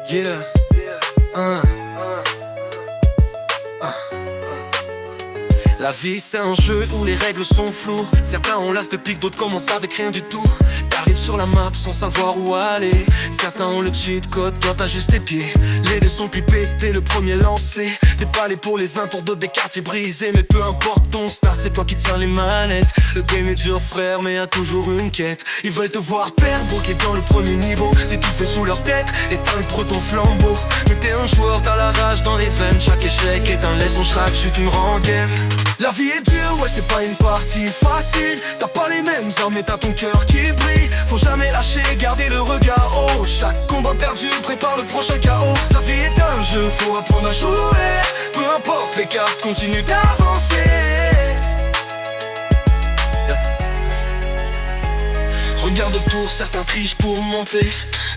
Yeah. La vie c'est un jeu où les règles sont floues. Certains ont l'as de pique, d'autres commencent avec rien du tout. T'arrives sur la map sans savoir où aller. Certains ont le cheat code, toi t'as juste tes pieds. Les dés sont pipés, t'es le premier lancé. Des palais pour les uns, pour d'autres des quartiers brisés. Mais peu importe ton start, c'est toi qui tiens les manettes. Le game est dur frère, mais y'a toujours une quête. Ils veulent te voir perdre, bloqué dans le premier niveau. T'étouffé sous leur tête, éteindre ton flambeau. Mais t'es un joueur, t'as la rage dans les veines. Chaque échec est un leçon, chaque chute une rengaine. La vie est dure, ouais c'est pas une partie facile. T'as pas les mêmes armes mais t'as ton cœur qui brille. Faut jamais lâcher, garder le regard haut. Chaque combat perdu prépare le prochain chaos. La vie est un jeu, faut apprendre à jouer. Peu importe les cartes, continue d'avancer. Regarde autour, certains trichent pour monter.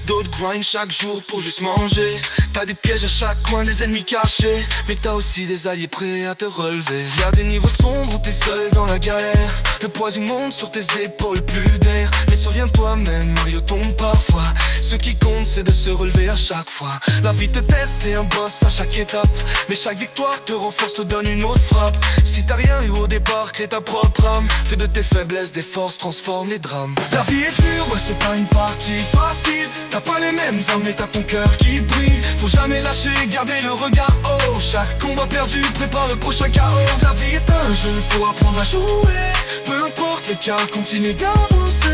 D'autres grind chaque jour pour juste manger. T'as des pièges à chaque coin, des ennemis cachés. Mais t'as aussi des alliés prêts à te relever. Y'a des niveaux sombres où t'es seul dans la galère. Le poids du monde sur tes épaules, plus d'air. Mais souviens-toi même, Mario tombe parfois. Ce qui compte c'est de se relever à chaque fois. La vie te teste, c'est un boss à chaque étape. Mais chaque victoire te renforce, te donne une autre frappe. Si t'as rien eu au départ, crée ta propre âme. Fais de tes faiblesses des forces, transforme les drames. La vie est dure, ouais c'est pas une partie facile. T'as pas les mêmes armes mais t'as ton cœur qui brille. Faut jamais lâcher, garder le regard haut. Chaque combat perdu prépare le prochain chaos. La vie est un jeu, faut apprendre à jouer. Peu importe les cas, continue d'avancer.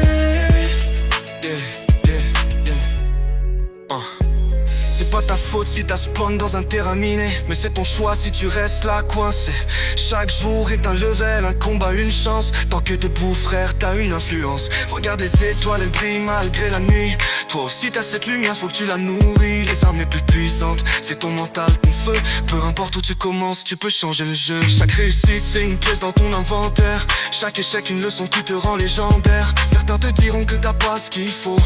C'est pas ta faute si t'as spawn dans un terrain miné. Mais c'est ton choix si tu restes là coincé. Chaque jour est un level, un combat, une chance. Tant que debout frère, t'as une influence. Regarde les étoiles, elles brillent malgré la nuit. Toi aussi t'as cette lumière, faut que tu la nourris. Les armes les plus puissantes, c'est ton mental, ton feu. Peu importe où tu commences, tu peux changer le jeu. Chaque réussite c'est une pièce dans ton inventaire. Chaque échec une leçon qui te rend légendaire. Certains te diront que t'as pas ce qu'il faut.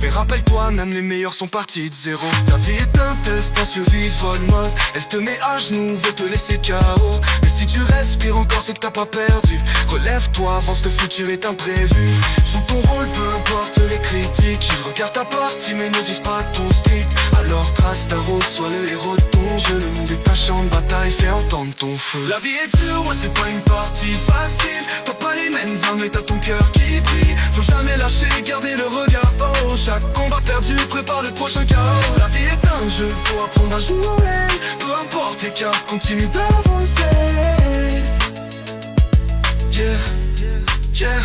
Mais rappelle-toi, même les meilleurs sont partis de zéro. Ta vie est un test en survival mode. Elle te met à genoux, veut te laisser KO. Mais si tu respires encore, c'est que t'as pas perdu. Relève-toi, avance, le futur est imprévu. Joue ton rôle, peu importe les critiques. Ils regardent ta partie, mais ne vivent pas ton street. Alors trace ta route, sois le héros de ton jeu. Le monde est un champ de bataille, fais entendre ton feu. La vie est dure, ouais c'est pas une partie facile. T'as pas les mêmes armes, mais t'as ton cœur qui brille. Faut jamais lâcher, garder le regard haut. Chaque combat perdu prépare le prochain chaos. La vie est un jeu, faut apprendre à jouer. Peu importe les cas, continue d'avancer. Yeah, yeah.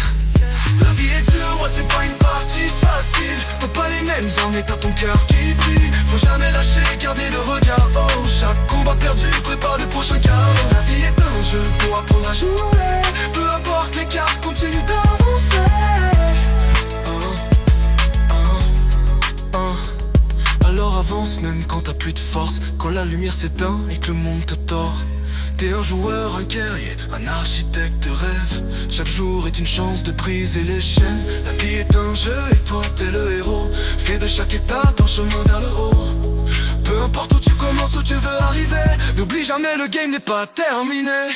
La vie est dure, ouais c'est pas une partie facile. T'as pas les mêmes armes mais t'as ton cœur qui brille. Faut jamais lâcher, garder le regard haut. Chaque combat perdu prépare le prochain chaos. La vie est un jeu, faut apprendre à jouer. Peu importe les cas, continue d'avancer. Alors avance même quand t'as plus de force. Quand la lumière s'éteint et que le monde te tord. T'es un joueur, un guerrier, un architecte de rêve. Chaque jour est une chance de briser les chaînes. La vie est un jeu et toi t'es le héros. Fais de chaque étape un chemin vers le haut. Peu importe où tu commences, où tu veux arriver. N'oublie jamais, le game n'est pas terminé.